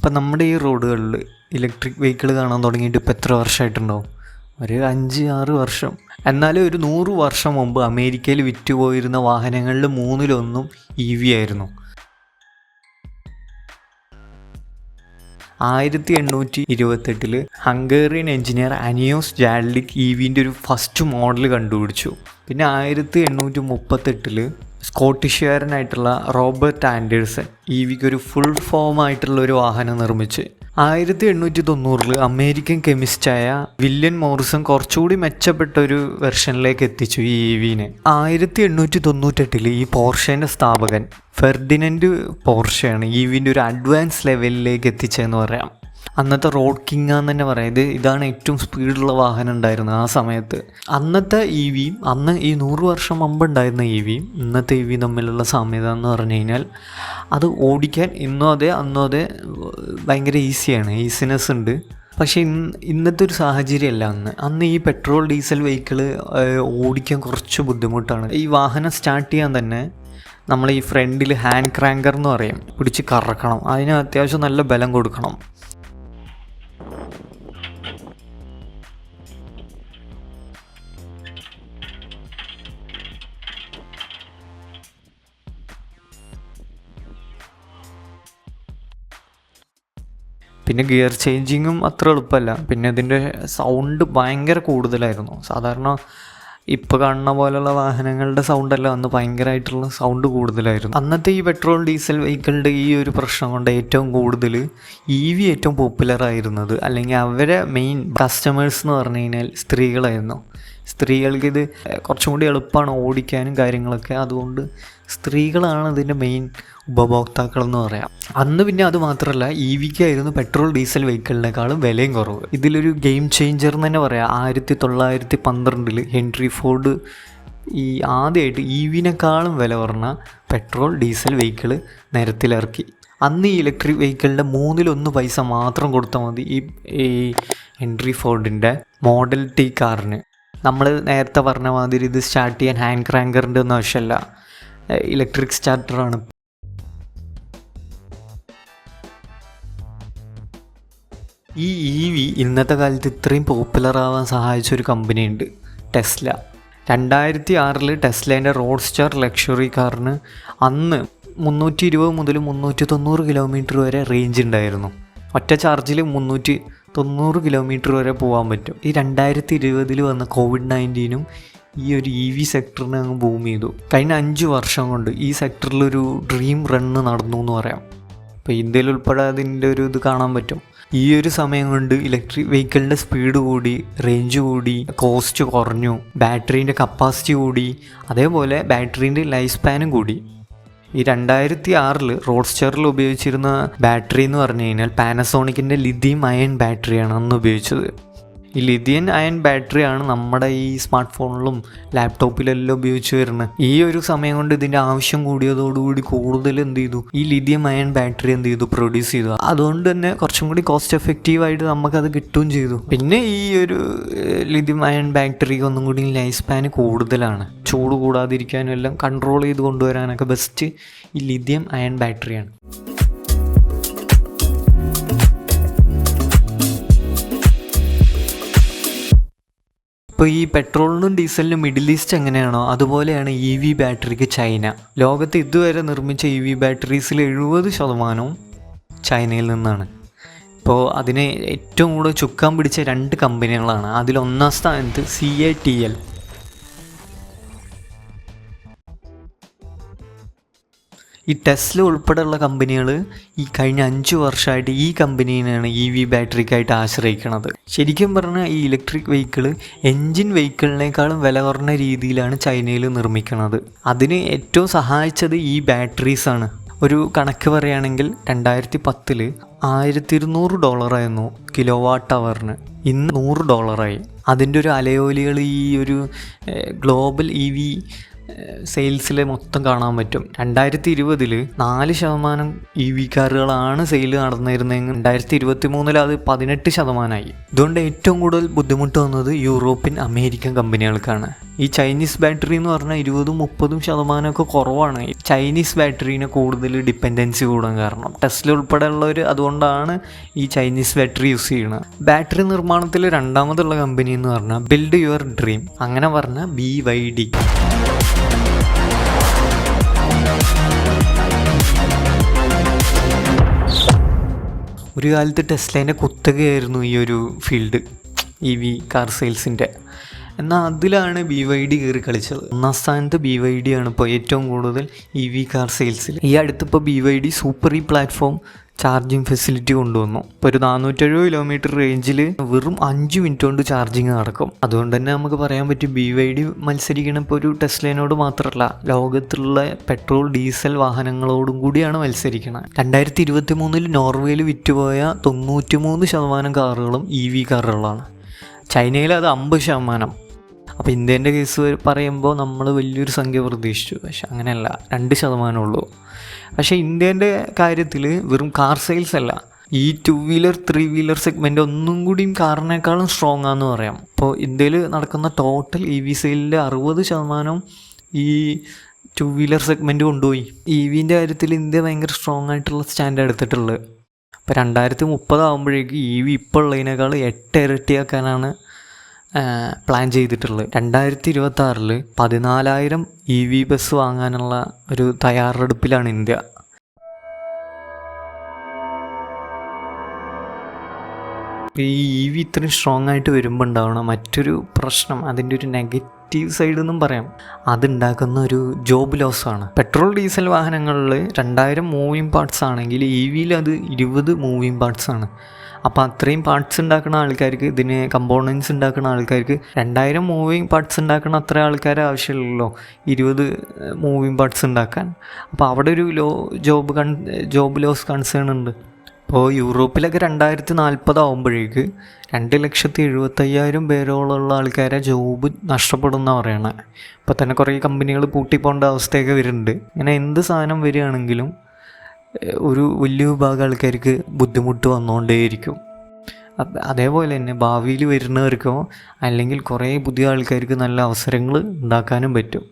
ഇപ്പം നമ്മുടെ ഈ റോഡുകളിൽ ഇലക്ട്രിക് വെഹിക്കിൾ കാണാൻ തുടങ്ങിയിട്ട് ഇപ്പോൾ എത്ര വർഷമായിട്ടുണ്ടാവും? ഒരു 5-6 വർഷം. എന്നാലും ഒരു 100 വർഷം മുമ്പ് അമേരിക്കയിൽ വിറ്റുപോയിരുന്ന വാഹനങ്ങളിൽ 3-1 EV ആയിരുന്നു. 1828 ഹംഗേറിയൻ എഞ്ചിനീയർ അനിയോസ് ജാഡ്ലിക് EVൻ്റെ ഒരു ഫസ്റ്റ് മോഡൽ കണ്ടുപിടിച്ചു. പിന്നെ 1838 സ്കോട്ടിഷുകാരനായിട്ടുള്ള റോബർട്ട് ആൻഡേഴ്സൺ EVക്ക് ഒരു ഫുൾ ഫോം ആയിട്ടുള്ള ഒരു വാഹനം നിർമ്മിച്ച് 1890 അമേരിക്കൻ കെമിസ്റ്റായ വില്യം മോറിസൺ കുറച്ചുകൂടി മെച്ചപ്പെട്ട ഒരു വെർഷനിലേക്ക് എത്തിച്ചു ഈ EVനെ. 1898 ഈ പോർഷേൻ്റെ സ്ഥാപകൻ ഫെർഡിനൻഡ് പോർഷയാണ് EVൻ്റെ ഒരു അഡ്വാൻസ് ലെവലിലേക്ക് എത്തിച്ചതെന്ന് പറയാം. അന്നത്തെ റോഡ് കിങ് എന്ന് തന്നെ പറയാം. ഇതാണ് ഏറ്റവും സ്പീഡുള്ള വാഹനം ഉണ്ടായിരുന്നത് ആ സമയത്ത്. അന്നത്തെ EVയും അന്ന് ഈ 100 വർഷം മുമ്പ് ഉണ്ടായിരുന്ന EVയും ഇന്നത്തെ EV തമ്മിലുള്ള സാമ്യത എന്ന് പറഞ്ഞു കഴിഞ്ഞാൽ അത് ഓടിക്കാൻ ഇന്നും അന്നും ഭയങ്കര ഈസിനെസ് ഉണ്ട്. പക്ഷേ ഇന്നത്തെ ഒരു സാഹചര്യമല്ല അന്ന് ഈ പെട്രോൾ ഡീസൽ വെഹിക്കിൾ ഓടിക്കാൻ കുറച്ച് ബുദ്ധിമുട്ടാണ്. ഈ വാഹനം സ്റ്റാർട്ട് ചെയ്യാൻ തന്നെ നമ്മൾ ഈ ഫ്രണ്ടിൽ ഹാൻഡ് ക്രാങ്കർ എന്ന് പറയും, പിടിച്ച് കറക്കണം. അതിന് അത്യാവശ്യം നല്ല ബലം കൊടുക്കണം. പിന്നെ ഗിയർ ചേഞ്ചിങ്ങും അത്ര എളുപ്പമല്ല. പിന്നെ ഇതിൻ്റെ സൗണ്ട് ഭയങ്കര കൂടുതലായിരുന്നു. സാധാരണ ഇപ്പോൾ കാണുന്ന പോലെയുള്ള വാഹനങ്ങളുടെ സൗണ്ടല്ല, അന്ന് ഭയങ്കരമായിട്ടുള്ള സൗണ്ട് കൂടുതലായിരുന്നു. അന്നത്തെ ഈ പെട്രോൾ ഡീസൽ വെഹിക്കിളിൻ്റെ ഈ ഒരു പ്രശ്നം കൊണ്ട് ഏറ്റവും കൂടുതൽ EV ഏറ്റവും പോപ്പുലറായിരുന്നത്, അല്ലെങ്കിൽ അവരെ മെയിൻ കസ്റ്റമേഴ്സ് എന്ന് പറഞ്ഞു കഴിഞ്ഞാൽ സ്ത്രീകളായിരുന്നു. സ്ത്രീകൾക്ക് ഇത് കുറച്ചും കൂടി എളുപ്പമാണ് ഓടിക്കാനും കാര്യങ്ങളൊക്കെ. അതുകൊണ്ട് സ്ത്രീകളാണ് ഇതിൻ്റെ മെയിൻ ഉപഭോക്താക്കളെന്ന് പറയാം. അന്ന് പിന്നെ അത് മാത്രമല്ല, EVക്കായിരുന്നു പെട്രോൾ ഡീസൽ വെഹിക്കിളിനേക്കാളും വിലയും കുറവ്. ഇതിലൊരു ഗെയിം ചേഞ്ചർ എന്ന് തന്നെ പറയാം. 1912 ഹെൻറി ഫോർഡ് ഈ ആദ്യമായിട്ട് EVനേക്കാളും വില കുറഞ്ഞ പെട്രോൾ ഡീസൽ വെഹിക്കിൾ നിരത്തിലിറക്കി. അന്ന് ഈ ഇലക്ട്രിക് വെഹിക്കിളിൻ്റെ 1/3 പൈസ മാത്രം കൊടുത്താൽ മതി ഈ ഹെൻറി ഫോർഡിൻ്റെ മോഡൽ T കാറിന്. നമ്മൾ നേരത്തെ പറഞ്ഞ മാതിരി ഇത് സ്റ്റാർട്ട് ചെയ്യാൻ ഹാൻഡ് ക്രാങ്കറിൻ്റെ ഒന്നും ആവശ്യമല്ല, ഇലക്ട്രിക് സ്റ്റാർട്ടറാണ്. ഈ EV ഇന്നത്തെ കാലത്ത് ഇത്രയും പോപ്പുലറാവാൻ സഹായിച്ച ഒരു കമ്പനിയുണ്ട്, ടെസ്ല. 2006 ടെസ്ലേൻ്റെ റോഡ്സ്റ്റർ ലക്ഷറി കാറിന് അന്ന് 320 മുതൽ 390 കിലോമീറ്റർ വരെ റേഞ്ച് ഉണ്ടായിരുന്നു. ഒറ്റ ചാർജിൽ 390 കിലോമീറ്റർ വരെ പോകാൻ പറ്റും. ഈ 2020 വന്ന COVID-19 ഈ ഒരു EV സെക്ടറിനെ അങ്ങ് ബൂം ചെയ്തു. കഴിഞ്ഞ 5 വർഷം കൊണ്ട് ഈ സെക്ടറിലൊരു ഡ്രീം റണ്ണ് നടന്നു എന്ന് പറയാം. ഇപ്പോൾ ഇന്ത്യയിൽ ഉൾപ്പെടെ അതിൻ്റെ ഒരു ഇത് കാണാൻ പറ്റും. ഈ ഒരു സമയം കൊണ്ട് ഇലക്ട്രിക് വെഹിക്കിളിൻ്റെ സ്പീഡ് കൂടി, റേഞ്ച് കൂടി, കോസ്റ്റ് കുറഞ്ഞു, ബാറ്ററീൻ്റെ കപ്പാസിറ്റി കൂടി, അതേപോലെ ബാറ്ററീൻ്റെ ലൈഫ് സ്പാനും കൂടി. ഈ 2006 റോഡ്സ്റ്ററിൽ ഉപയോഗിച്ചിരുന്ന ബാറ്ററി എന്ന് പറഞ്ഞു കഴിഞ്ഞാൽ പാനസോണിക്കിൻ്റെ ലിഥിയം അയൺ ബാറ്ററിയാണ് അന്ന് ഉപയോഗിച്ചത്. ഈ ലിഥിയം അയൺ ബാറ്ററിയാണ് നമ്മുടെ ഈ സ്മാർട്ട് ഫോണിലും ലാപ്ടോപ്പിലെല്ലാം ഉപയോഗിച്ച് വരുന്നത്. ഈ ഒരു സമയം കൊണ്ട് ഇതിൻ്റെ ആവശ്യം കൂടിയതോടുകൂടി കൂടുതൽ എന്ത് ചെയ്തു, ഈ ലിഥിയം അയൺ ബാറ്ററി പ്രൊഡ്യൂസ് ചെയ്തു. അതുകൊണ്ട് തന്നെ കുറച്ചും കൂടി കോസ്റ്റ് എഫക്റ്റീവായിട്ട് നമുക്കത് കിട്ടുകയും ചെയ്തു. പിന്നെ ഈ ഒരു ലിഥിയം അയൺ ബാറ്ററിക്ക് ഒന്നും കൂടി ലൈഫ് സ്പാന് കൂടുതലാണ്. ചൂട് കൂടാതിരിക്കാനും എല്ലാം കൺട്രോൾ ചെയ്ത് കൊണ്ടുവരാനൊക്കെ ബെസ്റ്റ് ഈ ലിഥിയം അയൺ ബാറ്ററിയാണ്. ഇപ്പോൾ ഈ പെട്രോളിനും ഡീസലിനും മിഡിൽ ഈസ്റ്റ് എങ്ങനെയാണോ അതുപോലെയാണ് EV ബാറ്ററിക്ക് ചൈന. ലോകത്ത് ഇതുവരെ നിർമ്മിച്ച EV ബാറ്ററീസിൽ 70% ചൈനയിൽ നിന്നാണ്. ഇപ്പോൾ അതിന് ഏറ്റവും കൂടുതൽ ചുക്കാൻ പിടിച്ച 2 കമ്പനികളാണ്. അതിൽ ഒന്നാം സ്ഥാനത്ത് CATL. ഈ ടെസ്ല ഉൾപ്പെടെയുള്ള കമ്പനികൾ ഈ കഴിഞ്ഞ 5 വർഷമായിട്ട് ഈ കമ്പനീനെയാണ് EV ബാറ്ററിക്കായിട്ട് ആശ്രയിക്കുന്നത്. ശരിക്കും പറഞ്ഞാൽ ഈ ഇലക്ട്രിക് വെഹിക്കിൾ എൻജിൻ വെഹിക്കിളിനേക്കാളും വില കുറഞ്ഞ രീതിയിലാണ് ചൈനയിൽ നിർമ്മിക്കുന്നത്. അതിന് ഏറ്റവും സഹായിച്ചത് ഈ ബാറ്ററീസാണ്. ഒരു കണക്ക് പറയുകയാണെങ്കിൽ 2010 $1,200 കിലോവാട്ട് അവറിന്. ഇന്ന് $100. അതിൻ്റെ ഒരു അലയോലികൾ ഈ ഒരു ഗ്ലോബൽ EV സെയിൽസിൽ മൊത്തം കാണാൻ പറ്റും. 2020 4% EV കാറുകളാണ് സെയിൽ നടന്നിരുന്നതെങ്കിൽ 2023 അത് 18%. ഇതുകൊണ്ട് ഏറ്റവും കൂടുതൽ ബുദ്ധിമുട്ട് വന്നത് യൂറോപ്യൻ അമേരിക്കൻ കമ്പനികൾക്കാണ്. ഈ ചൈനീസ് ബാറ്ററി എന്ന് പറഞ്ഞാൽ 20-30% കുറവാണ്. ചൈനീസ് ബാറ്ററീനെ കൂടുതൽ ഡിപ്പെൻഡൻസി കൂടാൻ കാരണം ടെസ്ല ഉൾപ്പെടെയുള്ളവർ അതുകൊണ്ടാണ് ഈ ചൈനീസ് ബാറ്ററി യൂസ് ചെയ്യുന്നത്. ബാറ്ററി നിർമ്മാണത്തിൽ രണ്ടാമതുള്ള കമ്പനി എന്ന് പറഞ്ഞാൽ ബിൽഡ് യുവർ ഡ്രീം, അങ്ങനെ പറഞ്ഞാൽ BYD. ഒരു കാലത്ത് ടെസ്ലേൻ്റെ കുത്തകയായിരുന്നു ഈ ഒരു ഫീൽഡ്, EV കാർ സെയിൽസിൻ്റെ. എന്നാൽ അതിലാണ് BYD കയറി കളിച്ചത്. ഒന്നാം സ്ഥാനത്ത് BYD ആണ് ഇപ്പോൾ ഏറ്റവും കൂടുതൽ EV കാർ സെയിൽസിൽ. ഈ അടുത്തിപ്പോൾ BYD super platform charging facility കൊണ്ടുവന്നു. ഇപ്പോൾ ഒരു 470 കിലോമീറ്റർ റേഞ്ചിൽ വെറും 5 മിനിറ്റ് കൊണ്ട് ചാർജിങ് നടക്കും. അതുകൊണ്ട് തന്നെ നമുക്ക് പറയാൻ പറ്റും BYD മത്സരിക്കണം ഇപ്പോൾ ഒരു ടെസ്ലേനോട് മാത്രമല്ല, ലോകത്തുള്ള പെട്രോൾ ഡീസൽ വാഹനങ്ങളോടും കൂടിയാണ് മത്സരിക്കുന്നത്. 2023 നോർവേയിൽ വിറ്റുപോയ 93% കാറുകളും EV കാറുകളാണ്. ചൈനയിൽ അത് 50%. അപ്പോൾ ഇന്ത്യൻ്റെ കേസ് പറയുമ്പോൾ നമ്മൾ വലിയൊരു സംഖ്യ പ്രതീക്ഷിച്ചു, പക്ഷെ അങ്ങനെയല്ല, 2% ഉള്ളൂ. പക്ഷേ ഇന്ത്യൻ്റെ കാര്യത്തിൽ വെറും കാർ സെയിൽസ് അല്ല, ഈ 2 വീലർ 3 വീലർ സെഗ്മെൻറ്റ് ഒന്നും കൂടിയും കാറിനേക്കാളും സ്ട്രോങ് ആണെന്ന് പറയാം. ഇപ്പോൾ ഇന്ത്യയിൽ നടക്കുന്ന ടോട്ടൽ EV സെയിലിൻ്റെ 60% ഈ 2 വീലർ സെഗ്മെൻറ്റ് കൊണ്ടുപോയി. EVൻ്റെ കാര്യത്തിൽ ഇന്ത്യ ഭയങ്കര സ്ട്രോങ് ആയിട്ടുള്ള സ്റ്റാൻഡ് എടുത്തിട്ടുള്ളത്. ഇപ്പോൾ 2030 ആകുമ്പോഴേക്ക് EV ഇപ്പോൾ ഉള്ളതിനേക്കാൾ 8 ഇരട്ടിയാക്കാനാണ് പ്ലാൻ ചെയ്തിട്ടുള്ളത്. 2026 14,000 EV ബസ് വാങ്ങാനുള്ള ഒരു തയ്യാറെടുപ്പിലാണ് ഇന്ത്യ. ഈ EV ഇത്രയും സ്ട്രോങ് ആയിട്ട് വരുമ്പോൾ ഉണ്ടാവണം മറ്റൊരു പ്രശ്നം, അതിൻ്റെ ഒരു നെഗറ്റീവ് സൈഡ് എന്നും പറയാം, അതുണ്ടാക്കുന്ന ഒരു ജോബ് ലോസാണ്. പെട്രോൾ ഡീസൽ വാഹനങ്ങളിൽ 2000 മൂവിങ് പാർട്സ് ആണെങ്കിൽ EVയിൽ അത് 20 മൂവിങ് പാർട്സ് ആണ്. അപ്പോൾ അത്രയും പാർട്സ് ഉണ്ടാക്കുന്ന ആൾക്കാർക്ക്, ഇതിന് കമ്പോണൻസ് ഉണ്ടാക്കുന്ന ആൾക്കാർക്ക് 2000 മൂവിങ് പാർട്സ് ഉണ്ടാക്കുന്ന അത്ര ആൾക്കാരെ ആവശ്യമില്ലല്ലോ 20 മൂവിങ് പാർട്സ് ഉണ്ടാക്കാൻ. അപ്പോൾ അവിടെ ഒരു ജോബ് ലോസ് കൺസേൺ ഉണ്ട്. ഇപ്പോൾ യൂറോപ്പിലൊക്കെ 2040 ആകുമ്പോഴേക്ക് 2,75,000 പേരോളമുള്ള ആൾക്കാരെ ജോബ് നഷ്ടപ്പെടുമെന്നാണ് പറയണത്. ഇപ്പോൾ തന്നെ കുറേ കമ്പനികൾ പൂട്ടിപ്പോണ്ട അവസ്ഥയൊക്കെ വരുന്നുണ്ട്. ഇങ്ങനെ എന്ത് സാധനം വരികയാണെങ്കിലും ഒരു വലിയ വിഭാഗം ആൾക്കാർക്ക് ബുദ്ധിമുട്ട് വന്നുകൊണ്ടേയിരിക്കും. അതേപോലെ തന്നെ ഭാവിയിൽ വരുന്നവർക്കോ അല്ലെങ്കിൽ കുറേ പുതിയ ആൾക്കാർക്ക് നല്ല അവസരങ്ങൾ ഉണ്ടാക്കാനും പറ്റും.